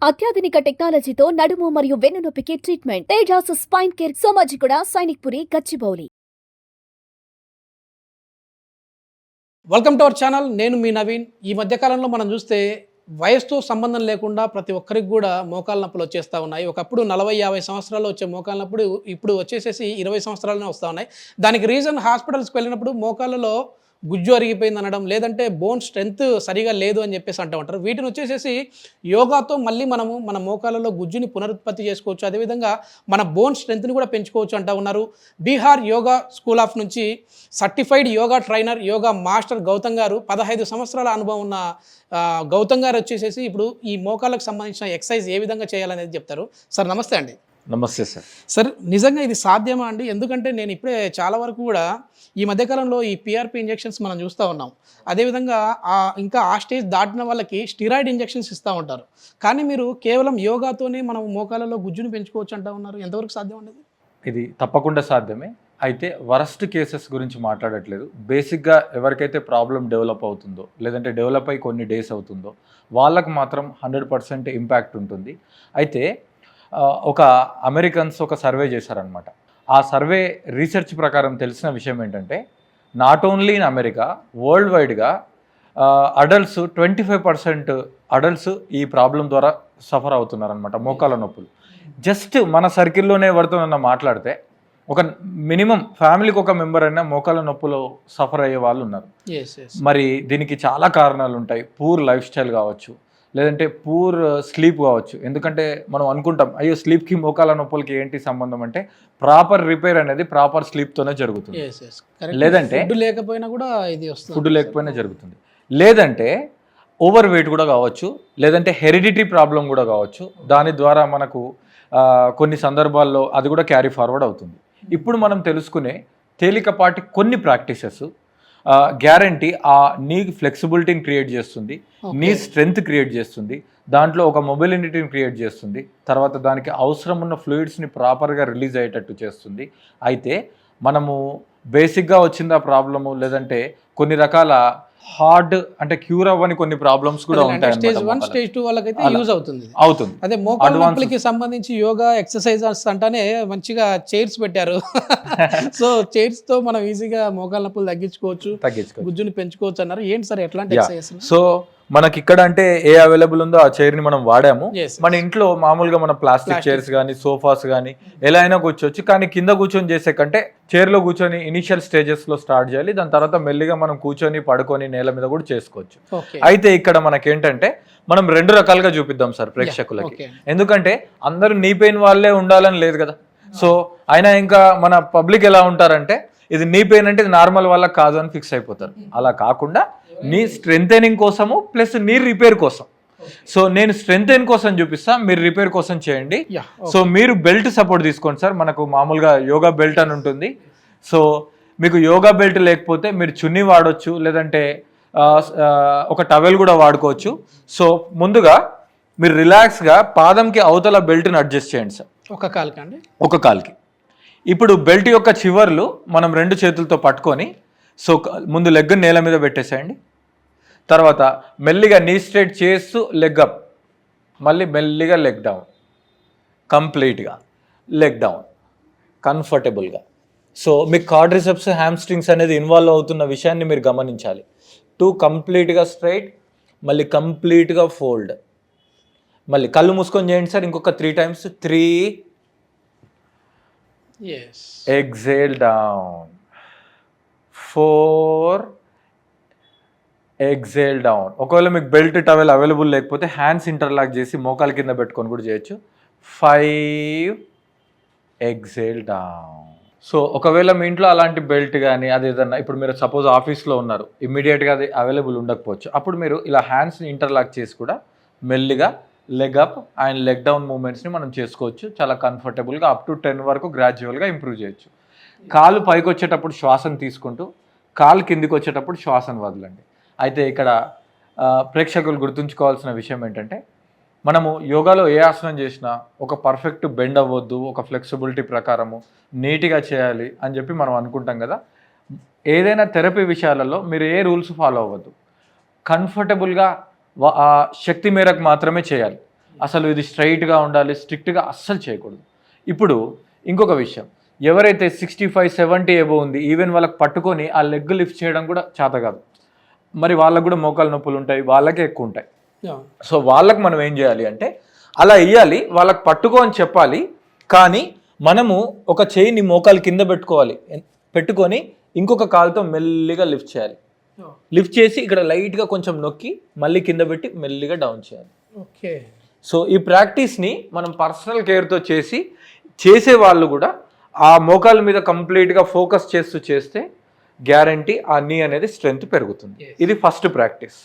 అత్యాధునిక టెక్నాలజీతో నడుము మరియు వెన్నునొప్పికి treatment Tejas spine care Somajiguda Sainikpuri Gachibowli. Welcome to our channel. నేను మీ నవీన్. ఈ మధ్యకాలంలో మనం చూస్తే వయసుతో సంబంధం లేకుండా ప్రతి ఒక్కరికి కూడా మోకాళ్ళ నొప్పులు వచ్చేస్తూ ఉన్నాయి. ఒకప్పుడు 40-50 సంవత్సరాలు వచ్చే మోకాళ్ళ నొప్పులు ఇప్పుడు వచ్చేసేసి 20 సంవత్సరాలనే వస్తూ ఉన్నాయి. దానికి రీజన్ హాస్పిటల్స్కి వెళ్ళినప్పుడు మోకాళ్ళలో గుజ్జు అరిగిపోయింది అనడం, లేదంటే బోన్ స్ట్రెంత్ సరిగా లేదు అని చెప్పేసి అంటూ ఉంటారు. వీటిని వచ్చేసేసి యోగాతో మళ్ళీ మనము మన మోకాళ్ళలో గుజ్జుని పునరుత్పత్తి చేసుకోవచ్చు, అదేవిధంగా మన బోన్ స్ట్రెంత్ని కూడా పెంచుకోవచ్చు అంటూ ఉన్నారు. బీహార్ యోగా స్కూల్ ఆఫ్ నుంచి certified yoga trainer, yoga master Gautam garu. 15 సంవత్సరాల అనుభవం ఉన్న గౌతమ్ గారు వచ్చేసేసి ఇప్పుడు ఈ మోకాళ్ళకు సంబంధించిన ఎక్సర్సైజ్ ఏ విధంగా చేయాలనేది చెప్తారు. సార్ నమస్తే అండి. నమస్తే సార్. సార్ నిజంగా ఇది సాధ్యమా అండి? ఎందుకంటే నేను ఇప్పుడే చాలా వరకు కూడా ఈ మధ్యకాలంలో ఈ పిఆర్పి ఇంజెక్షన్స్ మనం చూస్తూ ఉన్నాం. అదేవిధంగా ఇంకా ఆ స్టేజ్ దాటిన వాళ్ళకి స్టిరాయిడ్ ఇంజెక్షన్స్ ఇస్తూ ఉంటారు. కానీ మీరు కేవలం యోగాతోనే మనం మోకాళ్ళలో గుజ్జును పెంచుకోవచ్చు అంటూ ఉన్నారు. ఎంతవరకు సాధ్యం అనేది? ఇది తప్పకుండా సాధ్యమే. అయితే వరస్ట్ కేసెస్ గురించి మాట్లాడట్లేదు. బేసిక్గా ఎవరికైతే ప్రాబ్లం డెవలప్ అవుతుందో, లేదంటే డెవలప్ అయ్యి కొన్ని డేస్ అవుతుందో వాళ్ళకు మాత్రం 100% ఇంపాక్ట్ ఉంటుంది. అయితే ఒక అమెరికన్స్ ఒక సర్వే చేశారనమాట. ఆ సర్వే రీసెర్చ్ ప్రకారం తెలిసిన విషయం ఏంటంటే, not only in America, world వైడ్గా అడల్ట్స్ 25% అడల్ట్స్ ఈ ప్రాబ్లం ద్వారా సఫర్ అవుతున్నారనమాట, మోకాళ్ళ నొప్పులు. జస్ట్ మన సర్కిల్లోనే ఎవరితో మాట్లాడితే ఒక మినిమం ఫ్యామిలీకి ఒక మెంబర్ అయినా మోకాళ్ళ నొప్పులు సఫర్ అయ్యే వాళ్ళు ఉన్నారు. మరి దీనికి చాలా కారణాలు ఉంటాయి. పూర్ లైఫ్ స్టైల్ కావచ్చు, లేదంటే పూర్ స్లీప్ కావచ్చు. ఎందుకంటే మనం అనుకుంటాం, అయ్యో స్లీప్కి మోకాళ్ళ నొప్పులకి ఏంటి సంబంధం అంటే, ప్రాపర్ రిపేర్ అనేది ప్రాపర్ స్లీప్తోనే జరుగుతుంది. లేదంటే ఫుడ్ లేకపోయినా కూడా ఇది వస్తుంది. ఫుడ్ లేకపోయినా జరుగుతుంది. లేదంటే ఓవర్ వెయిట్ కూడా కావచ్చు, లేదంటే హెరిడిటరీ ప్రాబ్లం కూడా కావచ్చు. దాని ద్వారా మనకు కొన్ని సందర్భాల్లో అది కూడా క్యారీ ఫార్వర్డ్ అవుతుంది. ఇప్పుడు మనం తెలుసుకునే తేలికపాటి కొన్ని ప్రాక్టీసెస్ గ్యారంటీ ఆ నీ ఫ్లెక్సిబిలిటీని క్రియేట్ చేస్తుంది, నీ స్ట్రెంగ్త్ క్రియేట్ చేస్తుంది, దాంట్లో ఒక మొబిలిటీని క్రియేట్ చేస్తుంది, తర్వాత దానికి అవసరం ఉన్న ఫ్లూయిడ్స్ని ప్రాపర్గా రిలీజ్ అయ్యేటట్టు చేస్తుంది. అయితే మనము బేసిక్గా వచ్చింది ఆ ప్రాబ్లము, లేదంటే కొన్ని రకాల హార్డ్ అంటే క్యూర్ అవ్వని కొన్ని ప్రాబ్లమ్స్ కూడా ఉంటాయి. స్టేజ్ 1 స్టేజ్ 2 వాళ్ళకైతే యూజ్ అవుతుంది. అవుతుంది. అదే మోకాళ్ళ నొప్పులకి సంబంధించి యోగా ఎక్సర్సైజెస్ అంటానే మంచిగా చైర్స్ పెట్టారు. సో చైర్స్ తో మనం ఈజీగా మోకాళ్ళ నొప్పులు తగ్గించుకోవచ్చు, గుజ్జుని పెంచుకోవచ్చు అన్నారు. ఏంటి సార్ ఎట్లాంటి ఎక్సర్సైజ్? సో మనకి ఇక్కడ అంటే ఏ అవైలబుల్ ఉందో ఆ చైర్ ని మనం వాడాము. మన ఇంట్లో మామూలుగా మన ప్లాస్టిక్ చైర్స్ కానీ, సోఫాస్ కానీ ఎలా అయినా కూర్చోవచ్చు. కానీ కింద కూర్చొని చేసే కంటే చైర్ లో కూర్చొని ఇనిషియల్ స్టేజెస్ లో స్టార్ట్ చేయాలి. దాని తర్వాత మెల్లిగా మనం కూర్చొని పడుకొని నేల మీద కూడా చేసుకోవచ్చు. అయితే ఇక్కడ మనకేంటంటే మనం 2 రకాలుగా చూపిద్దాం సార్ ప్రేక్షకులకి. ఎందుకంటే అందరూ నీ పెయిన్ వాళ్ళే ఉండాలని లేదు కదా. సో అయినా ఇంకా మన పబ్లిక్ ఎలా ఉంటారంటే, ఇది నీ పెయిన్ అంటే ఇది నార్మల్ వాళ్ళకి కాదు అని ఫిక్స్ అయిపోతారు. అలా కాకుండా నీ స్ట్రెంథెనింగ్ కోసము ప్లస్ నీ రిపేర్ కోసం. సో నేను స్ట్రెంథెన్ కోసం చూపిస్తా, మీరు రిపేర్ కోసం చేయండి. సో మీరు బెల్ట్ సపోర్ట్ తీసుకోండి సార్. మనకు మామూలుగా యోగా బెల్ట్ అని ఉంటుంది. సో మీకు యోగా బెల్ట్ లేకపోతే మీరు చున్నీ వాడవచ్చు, లేదంటే ఒక టవెల్ కూడా వాడుకోవచ్చు. సో ముందుగా మీరు రిలాక్స్గా పాదంకి అవతల బెల్ట్ని అడ్జస్ట్ చేయండి సార్. ఒక కాల్కి. ఇప్పుడు బెల్ట్ యొక్క చివర్లు మనం 2 చేతులతో పట్టుకొని, సో ముందు లెగ్ నేల మీద పెట్టేసేయండి. తర్వాత మెల్లిగా నీ స్ట్రైట్ చేస్తూ లెగ్ అప్, మళ్ళీ మెల్లిగా లెగ్ డౌన్, కంప్లీట్గా లెగ్ డౌన్ కంఫర్టబుల్గా. సో మీకు క్వాడ్రిసెప్స్, హ్యామ్స్ట్రింగ్స్ అనేది ఇన్వాల్వ్ అవుతున్న విషయాన్ని మీరు గమనించాలి. 2 కంప్లీట్గా స్ట్రైట్, మళ్ళీ కంప్లీట్గా ఫోల్డ్, మళ్ళీ కళ్ళు మూసుకొని చేయండి సార్. ఇంకొక 3 times. 3, exhale down, 4, exhale down. ఒకవేళ మీకు బెల్ట్ టవెల్ అవైలబుల్ లేకపోతే హ్యాండ్స్ ఇంటర్లాక్ చేసి మోకాల కింద పెట్టుకొని కూడా చేయొచ్చు. 5, exhale down. సో ఒకవేళ మీ ఇంట్లో అలాంటి బెల్ట్ కానీ అది ఏదన్నా, ఇప్పుడు మీరు సపోజ్ ఆఫీస్లో ఉన్నారు, ఇమ్మీడియట్గా అది అవైలబుల్ ఉండకపోవచ్చు, అప్పుడు మీరు ఇలా హ్యాండ్స్ని ఇంటర్లాక్ చేసి కూడా మెల్లిగా leg up and leg down మూమెంట్స్ని మనం చేసుకోవచ్చు. చాలా కంఫర్టబుల్గా అప్ టు 10 వరకు గ్రాడ్యువల్గా ఇంప్రూవ్ చేయొచ్చు. కాలు పైకి వచ్చేటప్పుడు శ్వాసను తీసుకుంటూ, కాలు కిందికి వచ్చేటప్పుడు శ్వాసను వదలండి. అయితే ఇక్కడ ప్రేక్షకులు గుర్తుంచుకోవాల్సిన విషయం ఏంటంటే, మనము యోగాలో ఏ ఆసనం చేసినా ఒక పర్ఫెక్ట్ బెండ్ అవ్వద్దు, ఒక ఫ్లెక్సిబిలిటీ ప్రకారము నీట్గా చేయాలి అని చెప్పి మనం అనుకుంటాం కదా. ఏదైనా థెరపీ విషయాలలో మీరు ఏ రూల్స్ ఫాలో అవ్వద్దు. కంఫర్టబుల్గా శక్తి మేరకు మాత్రమే చేయాలి. అసలు ఇది స్ట్రైట్గా ఉండాలి, స్ట్రిక్ట్గా అస్సలు చేయకూడదు. ఇప్పుడు ఇంకొక విషయం, ఎవరైతే 65-70 ఏబో ఉంది, ఈవెన్ వాళ్ళకి పట్టుకొని ఆ లెగ్ లిఫ్ట్ చేయడం కూడా చేత కాదు, మరి వాళ్ళకు కూడా మోకాలు నొప్పులు ఉంటాయి, వాళ్ళకే ఎక్కువ ఉంటాయి. సో వాళ్ళకి మనం ఏం చేయాలి అంటే అలా వేయాలి, వాళ్ళకి పట్టుకో అని చెప్పాలి, కానీ మనము ఒక చేయిని మోకాలు కింద పెట్టుకొని ఇంకొక కాలుతో మెల్లిగా లిఫ్ట్ చేయాలి. లిఫ్ట్ చేసి ఇక్కడ లైట్గా కొంచెం నొక్కి మళ్ళీ కింద పెట్టి మెల్లిగా డౌన్ చేయాలి. ఓకే. సో ఈ ప్రాక్టీస్ని మనం పర్సనల్ కేర్తో చేసే వాళ్ళు కూడా ఆ మోకాల మీద కంప్లీట్గా ఫోకస్ చేస్తే గ్యారంటీ ఆ నీ అనేది స్ట్రెంగ్త్ పెరుగుతుంది. ఇది ఫస్ట్ ప్రాక్టీస్.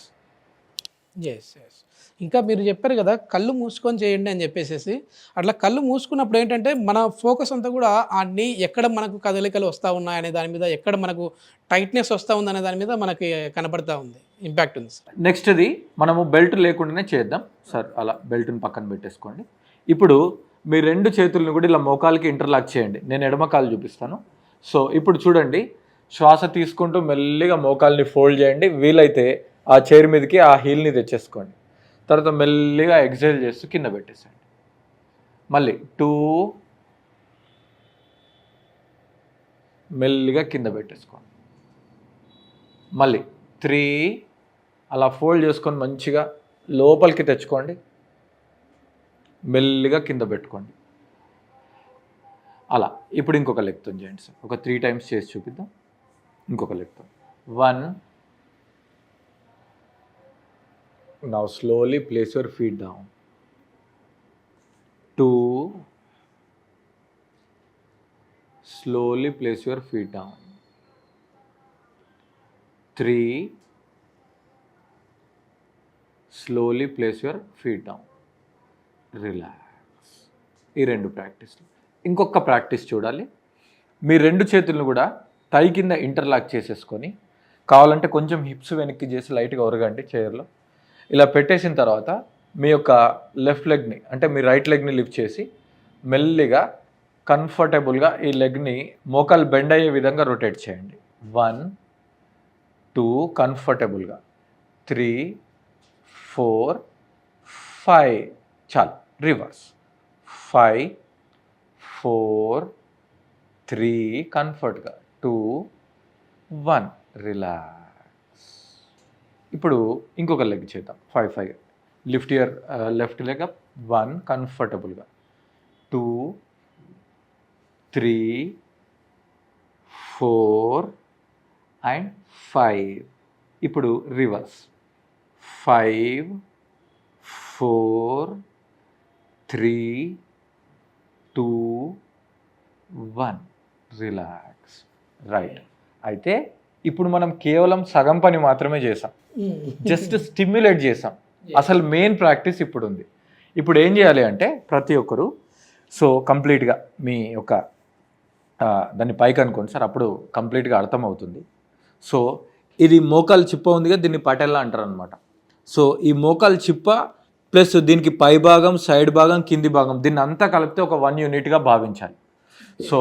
ఇంకా మీరు చెప్పారు కదా కళ్ళు మూసుకొని చేయండి అని చెప్పేసి, అట్లా కళ్ళు మూసుకున్నప్పుడు ఏంటంటే మన ఫోకస్ అంతా కూడా ఆ నీ ఎక్కడ మనకు కదలికలు వస్తూ ఉన్నాయనే దాని మీద, ఎక్కడ మనకు టైట్నెస్ వస్తూ ఉంది అనే దాని మీద మనకి కనపడతా ఉంది, ఇంపాక్ట్ ఉంది సార్. నెక్స్ట్ది మనము బెల్ట్ లేకుండానే చేద్దాం సార్. అలా బెల్ట్ని పక్కన పెట్టేసుకోండి. ఇప్పుడు మీ 2 చేతులను కూడా ఇలా మోకాలకి ఇంటర్లాక్ చేయండి. నేను ఎడమ కాలు చూపిస్తాను. సో ఇప్పుడు చూడండి, శ్వాస తీసుకుంటూ మెల్లిగా మోకాల్ని ఫోల్డ్ చేయండి. వీలైతే ఆ చైర్ మీదకి ఆ హీల్ని తెచ్చేసుకోండి. తర్వాత మెల్లిగా ఎక్సైల్ చేస్తూ కింద పెట్టేసేయండి. మళ్ళీ 2, మెల్లిగా కింద పెట్టేసుకోండి. మళ్ళీ 3, అలా ఫోల్డ్ చేసుకొని మంచిగా లోపలికి తెచ్చుకోండి, మెల్లిగా కింద పెట్టుకోండి. అలా ఇప్పుడు ఇంకొక లెగ్తో చేయండి సార్. ఒక 3 టైమ్స్ చేసి చూపిద్దాం. ఇంకొక లెగ్తో 1. Now slowly place your feet down. 2. Slowly place your feet down. 3. Slowly place your feet down. Relax. ఈ 2 ప్రాక్టీస్లు. ఇంకొక ప్రాక్టీస్ చూడాలి. మీ 2 చేతులను కూడా టై కింద ఇంటర్లాక్ చేసేసుకొని, కావాలంటే కొంచెం హిప్స్ వెనక్కి చేసి లైట్గా ఒరగండి చైర్లో. ఇలా పెట్టేసిన తర్వాత మీ యొక్క లెఫ్ట్ లెగ్ని, అంటే మీ రైట్ లెగ్ని లిఫ్ట్ చేసి మెల్లిగా కంఫర్టబుల్గా ఈ లెగ్ని మోకాలు బెండ్ అయ్యే విధంగా రొటేట్ చేయండి. 1, 2 కంఫర్టబుల్గా, 3, 4, 5. చాలు. రివర్స్. 5, 4, 3 కంఫర్ట్గా, 2, 1 రిలాక్స్. ఇప్పుడు ఇంకొక లెగ్ చేద్దాం. 5, 5 lift your left leg up. 1 కంఫర్టబుల్గా, 2, 3, 4 అండ్ 5. ఇప్పుడు రివర్స్. 5, 4, 3, 2, 1 రిలాక్స్. రైట్. అయితే ఇప్పుడు మనం కేవలం సగం పని మాత్రమే చేసాం, జస్ట్ స్టిమ్యులేట్ చేసాం. అసలు మెయిన్ ప్రాక్టీస్ ఇప్పుడు ఉంది. ఇప్పుడు ఏం చేయాలి అంటే ప్రతి ఒక్కరు సో కంప్లీట్గా మీ యొక్క దాన్ని పైకి అనుకోండి సార్, అప్పుడు కంప్లీట్గా అర్థమవుతుంది. సో ఇది మోకాలు చిప్ప ఉందిగా, దీన్ని పటెల్లా అంటారు అనమాట. సో ఈ మోకాలు చిప్ప ప్లస్ దీనికి పై భాగం, సైడ్ భాగం, కింది భాగం, దీన్ని అంతా కలిపితే ఒక 1 యూనిట్గా భావించాలి. సో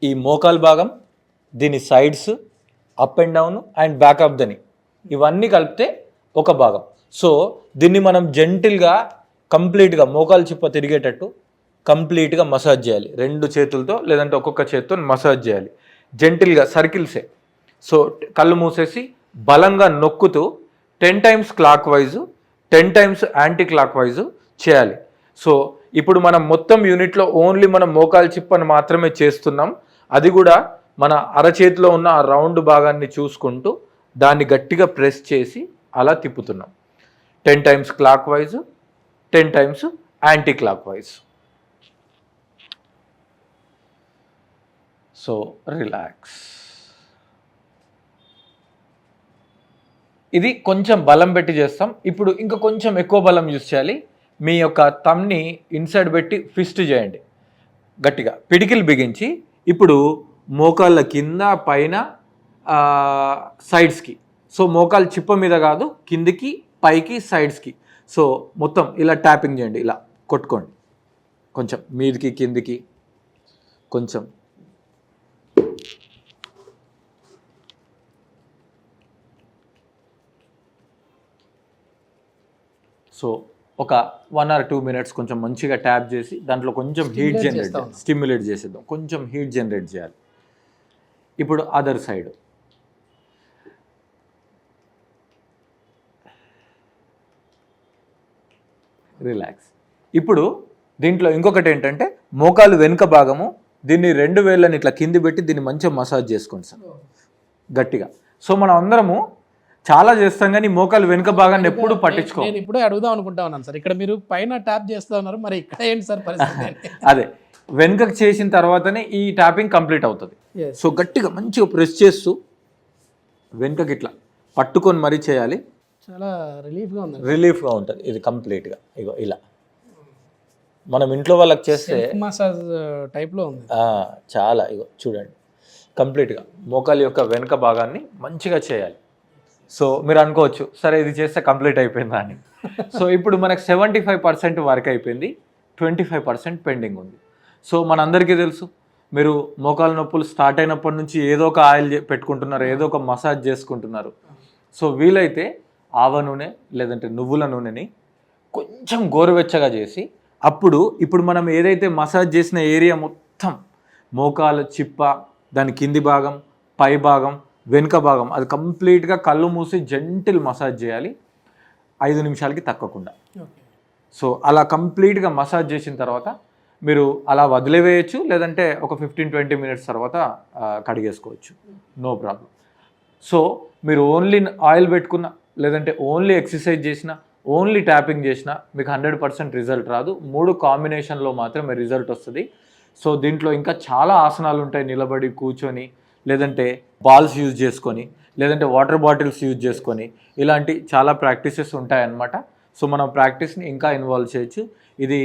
ఈ మోకాలు భాగం, దీని sides, up and down and back of దని, ఇవన్నీ కలిపితే ఒక భాగం. సో దీన్ని మనం జెంటిల్గా కంప్లీట్గా మోకాలు చిప్ప తిరిగేటట్టు కంప్లీట్గా మసాజ్ చేయాలి. 2 చేతులతో లేదంటే ఒక్కొక్క చేతితో మసాజ్ చేయాలి జెంటిల్గా, సర్కిల్సే. సో కళ్ళు మూసేసి బలంగా నొక్కుతూ 10 times clock wise, 10 times anti clock wise చేయాలి. సో ఇప్పుడు మనం మొత్తం యూనిట్లో ఓన్లీ మనం మోకాలు చిప్పని మాత్రమే చేస్తున్నాం. అది కూడా మన అరచేతిలో ఉన్న ఆ రౌండ్ భాగాన్ని చూసుకుంటూ దాన్ని గట్టిగా ప్రెస్ చేసి అలా తిప్పుతున్నాం. 10 times clock wise, 10 times anti clock wise. So relax. ఇది కొంచెం బలం పెట్టి చేస్తాం. ఇప్పుడు ఇంకా కొంచెం ఎక్కువ బలం యూస్ చేయాలి. మీ యొక్క థంబ్ని ఇన్సైడ్ పెట్టి ఫిస్ట్ చేయండి గట్టిగా, పిడికిలు బిగించి. ఇప్పుడు మోకాళ్ళ కింద, పైన, సైడ్స్కి. సో మోకాలు చిప్ప మీద కాదు, కిందికి, పైకి, సైడ్స్కి. సో మొత్తం ఇలా ట్యాపింగ్ చేయండి, ఇలా కొట్టుకోండి. కొంచెం మీదికి, కిందికి, కొంచెం. సో ఒక 1 or 2 minutes కొంచెం మంచిగా ట్యాప్ చేసి దాంట్లో కొంచెం హీట్ జనరేట్ స్టిమ్యులేట్ చేసేద్దాం, కొంచెం హీట్ జనరేట్ చేయాలి. ఇప్పుడు అదర్ సైడ్ రిలాక్స్. ఇప్పుడు దీంట్లో ఇంకొకటి ఏంటంటే మోకాలు వెనుక భాగము, దీన్ని 2 వేళ్ళని ఇట్లా కింది పెట్టి దీన్ని మంచిగా మసాజ్ చేసుకోండి సార్ గట్టిగా. సో మనం అందరము చాలా చేస్తాం కానీ మోకాలు వెనుక భాగాన్ని ఎప్పుడు పట్టించుకో. నేను ఇప్పుడే అడుగుదాం అనుకుంటా ఉన్నాను సార్, ఇక్కడ మీరు పైన ట్యాప్ చేస్తా ఉన్నారు, మరి ఇక్కడ ఏంటి సార్ పరిస్థితి? అదే వెనుకకు చేసిన తర్వాతనే ఈ ట్యాపింగ్ కంప్లీట్ అవుతుంది. సో గట్టిగా మంచిగా ప్రెస్ చేస్తూ వెనుకకి ఇట్లా పట్టుకొని మరీ చేయాలి. చాలా రిలీఫ్గా ఉంది. రిలీఫ్గా ఉంటుంది ఇది కంప్లీట్గా. ఇగో ఇలా మనం ఇంట్లో వాళ్ళకి చేస్తే మసాజ్ టైప్లో ఉంది. చాలా ఇగో చూడండి కంప్లీట్గా మోకాలి యొక్క వెనుక భాగాన్ని మంచిగా చేయాలి. సో మీరు అనుకోవచ్చు సరే ఇది చేస్తే కంప్లీట్ అయిపోయిందా అని. సో ఇప్పుడు మనకు 75% వర్క్ అయిపోయింది, 25% పెండింగ్ ఉంది. సో మనందరికీ తెలుసు, మీరు మోకాలు నొప్పులు స్టార్ట్ అయినప్పటి నుంచి ఏదో ఒక ఆయిల్ పెట్టుకుంటున్నారు, ఏదో ఒక మసాజ్ చేసుకుంటున్నారు. సో వీలైతే ఆవ నూనె లేదంటే నువ్వుల నూనెని కొంచెం గోరువెచ్చగా చేసి ఇప్పుడు మనం ఏదైతే మసాజ్ చేసిన ఏరియా మొత్తం మోకాలు చిప్ప, దాని కింది భాగం, పై భాగం, వెనుక భాగం అది కంప్లీట్గా కళ్ళు మూసి జెంటిల్ మసాజ్ చేయాలి 5 నిమిషాలకి తక్కకుండా. సో అలా కంప్లీట్గా మసాజ్ చేసిన తర్వాత మీరు అలా వదిలేవేయచ్చు, లేదంటే ఒక 15-20 minutes తర్వాత కడిగేసుకోవచ్చు, నో ప్రాబ్లం. సో మీరు ఓన్లీ ఆయిల్ పెట్టుకున్న లేదంటే ఓన్లీ ఎక్సర్సైజ్ చేసిన, ఓన్లీ ట్యాపింగ్ చేసినా మీకు 100% రిజల్ట్ రాదు. 3 కాంబినేషన్లో మాత్రమే రిజల్ట్ వస్తుంది. సో దీంట్లో ఇంకా చాలా ఆసనాలు ఉంటాయి, నిలబడి కూర్చొని, లేదంటే బాల్స్ యూజ్ చేసుకొని, లేదంటే వాటర్ బాటిల్స్ యూజ్ చేసుకొని, ఇలాంటి చాలా ప్రాక్టీసెస్ ఉంటాయన్నమాట. సో మనం ప్రాక్టీస్ని ఇంకా ఇన్వాల్వ్ చేయొచ్చు. ఇది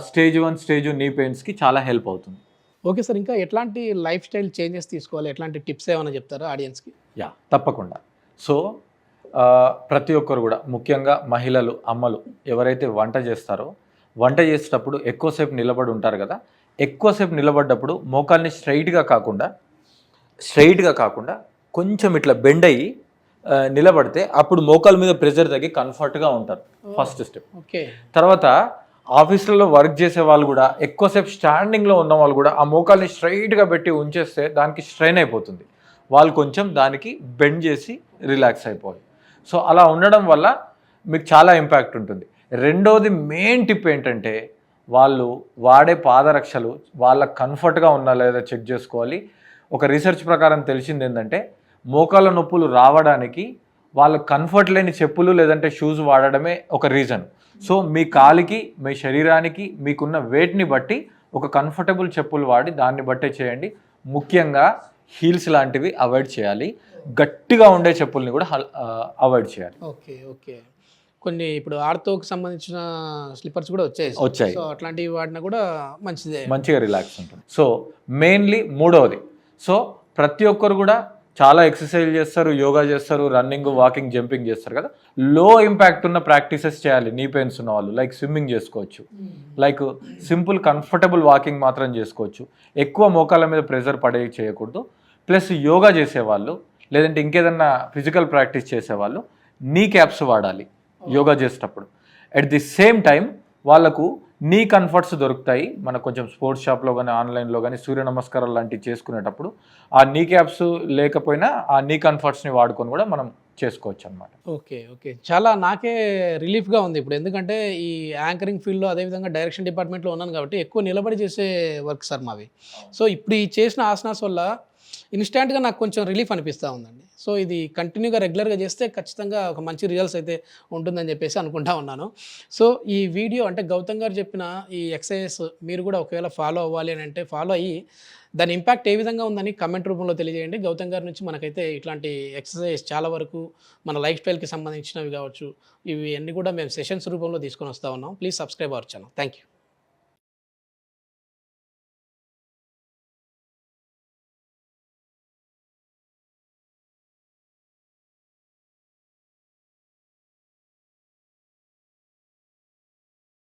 స్టేజ్ 1, స్టేజ్ 2 నీ పెయిన్స్కి చాలా హెల్ప్ అవుతుంది. ఓకే సార్, ఇంకా ఎట్లాంటి లైఫ్ స్టైల్ చేంజెస్ తీసుకోవాలి, ఎట్లాంటి టిప్స్ ఏమైనా చెప్తారా ఆడియన్స్కి? యా తప్పకుండా. సో ప్రతి ఒక్కరు కూడా ముఖ్యంగా మహిళలు, అమ్మలు ఎవరైతే వంట చేస్తారో, వంట చేసేటప్పుడు ఎక్కువసేపు నిలబడి ఉంటారు కదా, ఎక్కువసేపు నిలబడ్డప్పుడు మోకాల్ని స్ట్రైట్గా కాకుండా కొంచెం ఇట్లా బెండ్ అయ్యి నిలబడితే అప్పుడు మోకాల మీద ప్రెషర్ తగ్గి కంఫర్ట్గా ఉంటారు. First step. ఓకే. తర్వాత ఆఫీసులలో వర్క్ చేసే వాళ్ళు కూడా ఎక్కువసేపు స్టాండింగ్లో ఉన్న వాళ్ళు కూడా ఆ మోకాల్ని స్ట్రైట్గా పెట్టి ఉంచేస్తే దానికి స్ట్రెయిన్ అయిపోతుంది, వాళ్ళు కొంచెం దానికి బెండ్ చేసి రిలాక్స్ అయిపోవాలి. సో అలా ఉండడం వల్ల మీకు చాలా ఇంపాక్ట్ ఉంటుంది. రెండోది మెయిన్ టిప్ ఏంటంటే వాళ్ళు వాడే పాదరక్షలు వాళ్ళ కంఫర్ట్గా ఉన్నా లేదా చెక్ చేసుకోవాలి. ఒక రీసెర్చ్ ప్రకారం తెలిసింది ఏంటంటే మోకాళ్ళ నొప్పులు రావడానికి వాళ్ళ కంఫర్ట్ లేని చెప్పులు లేదంటే షూస్ వాడడమే ఒక రీజన్. సో మీ కాలికి, మీ శరీరానికి, మీకున్న వెయిట్ని బట్టి ఒక కంఫర్టబుల్ చెప్పులు వాడి దాన్ని బట్టే చేయండి. ముఖ్యంగా హీల్స్ లాంటివి అవాయిడ్ చేయాలి, గట్టిగా ఉండే చెప్పుల్ని కూడా అవాయిడ్ చేయాలి. Okay okay. కొన్ని ఇప్పుడు ఆర్థోకి సంబంధించిన స్లిప్పర్స్ కూడా వచ్చాయి. సో అట్లాంటివి వాడినా కూడా మంచిగా రిలాక్స్ ఉంటుంది. సో మెయిన్లీ మూడవది, సో ప్రతి ఒక్కరు కూడా చాలా ఎక్సర్సైజ్ చేస్తారు, యోగా చేస్తారు, రన్నింగ్, వాకింగ్, జంపింగ్ చేస్తారు కదా, లో ఇంపాక్ట్ ఉన్న ప్రాక్టీసెస్ చేయాలి. నీ పెయిన్స్ ఉన్న వాళ్ళు లైక్ స్విమ్మింగ్ చేసుకోవచ్చు, లైక్ సింపుల్ కంఫర్టబుల్ వాకింగ్ మాత్రం చేసుకోవచ్చు. ఎక్కువ మోకాళ్ళ మీద ప్రెషర్ పడే చేయకూడదు. ప్లస్ యోగా చేసేవాళ్ళు లేదంటే ఇంకేదన్నా ఫిజికల్ ప్రాక్టీస్ చేసేవాళ్ళు నీ క్యాప్స్ వాడాలి యోగా చేసేటప్పుడు. అట్ ది సేమ్ టైం వాళ్ళకు నీ కంఫర్ట్స్ దొరుకుతాయి. మనకు కొంచెం స్పోర్ట్స్ షాప్లో కానీ ఆన్లైన్లో కానీ సూర్య నమస్కారాలు లాంటివి చేసుకునేటప్పుడు ఆ నీ క్యాప్స్ లేకపోయినా ఆ నీ కంఫర్ట్స్ని వాడుకొని కూడా మనం చేసుకోవచ్చు అనమాట. Okay okay. చాలా నాకే రిలీఫ్గా ఉంది ఇప్పుడు, ఎందుకంటే ఈ యాంకరింగ్ ఫీల్డ్లో అదేవిధంగా డైరెక్షన్ డిపార్ట్మెంట్లో ఉన్నాను కాబట్టి ఎక్కువ నిలబడి చేసే వర్క్ సార్ మావి. సో ఇప్పుడు ఈ చేసిన ఆసనాస్ వల్ల ఇన్స్టాంట్గా నాకు కొంచెం రిలీఫ్ అనిపిస్తూ ఉందండి. సో ఇది కంటిన్యూగా రెగ్యులర్గా చేస్తే ఖచ్చితంగా ఒక మంచి రిజల్ట్స్ అయితే ఉంటుందని చెప్పేసి అనుకుంటా ఉన్నాను. సో ఈ వీడియో అంటే గౌతమ్ గారు చెప్పిన ఈ ఎక్సర్సైజెస్ మీరు కూడా ఒకవేళ ఫాలో అవ్వాలి అని అంటే ఫాలో అయ్యి దాని ఇంపాక్ట్ ఏ విధంగా ఉందని కమెంట్ రూపంలో తెలియజేయండి. గౌతమ్ గారి నుంచి మనకైతే ఇట్లాంటి ఎక్సర్సైజ్ చాలా వరకు మన లైఫ్ స్టైల్కి సంబంధించినవి కావచ్చు, ఇవి అన్నీ కూడా మేము సెషన్స్ రూపంలో తీసుకొని వస్తూ ఉన్నాం. Please subscribe our channel. Thank you.